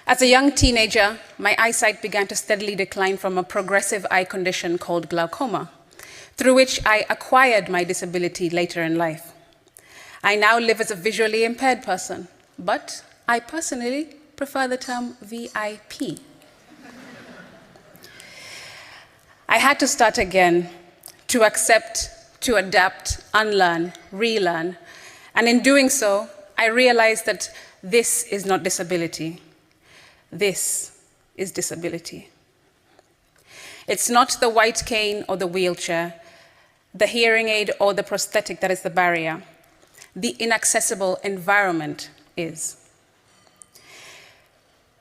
As a young teenager, my eyesight began to steadily decline from a progressive eye condition called glaucoma, through which I acquired my disability later in life. I now live as a visually impaired person, but I personally prefer the term VIP. I had to start again, to accept, to adapt, unlearn, relearn, and in doing so, I realized that this is not disability. This is disability. It's not the white cane or the wheelchair, the hearing aid or the prosthetic that is the barrier. The inaccessible environment is.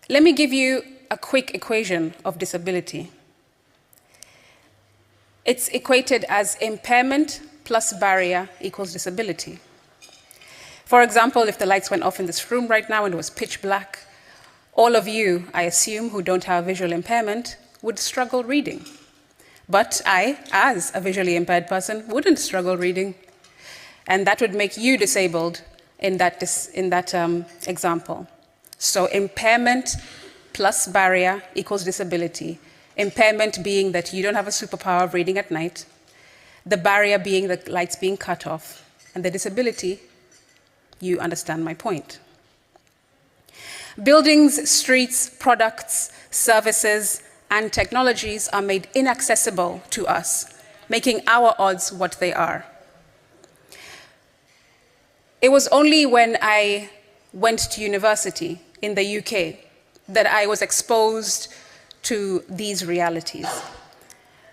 Let me give you a quick equation of disability. It's equated as impairment plus barrier equals disability. For example, if the lights went off in this room right now and it was pitch black, all of you, I assume, who don't have visual impairment would struggle reading. But I, as a visually impaired person, wouldn't struggle reading. And that would make you disabled in that example. So impairment plus barrier equals disability. Impairment being that you don't have a superpower of reading at night, the barrier being the lights being cut off, and the disability, you understand my point. Buildings, streets, products, services, and technologies are made inaccessible to us, making our odds what they are. It was only when I went to university in the UK that I was exposed to these realities.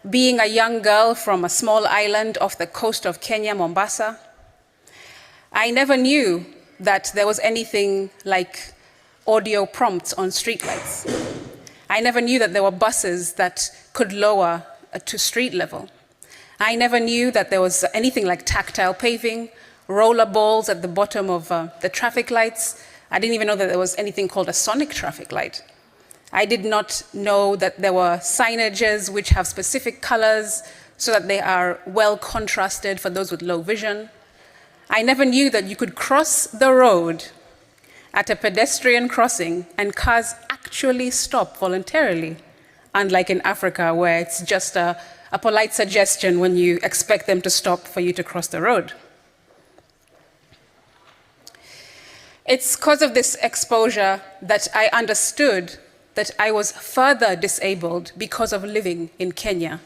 Being a young girl from a small island off the coast of Kenya, Mombasa, I never knew that there was anything like audio prompts on streetlights. I never knew that there were buses that could lower to street level. I never knew that there was anything like tactile paving, roller balls at the bottom of the traffic lights. I didn't even know that there was anything called a sonic traffic light. I did not know that there were signages which have specific colors so that they are well contrasted for those with low vision. I never knew that you could cross the road at a pedestrian crossing and cars actually stop voluntarily, unlike in Africa where it's just a polite suggestion when you expect them to stop for you to cross the road. It's because of this exposure that I understood that I was further disabled because of living in Kenya,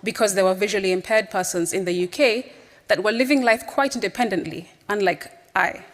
because there were visually impaired persons in the UK that were living life quite independently, unlike I.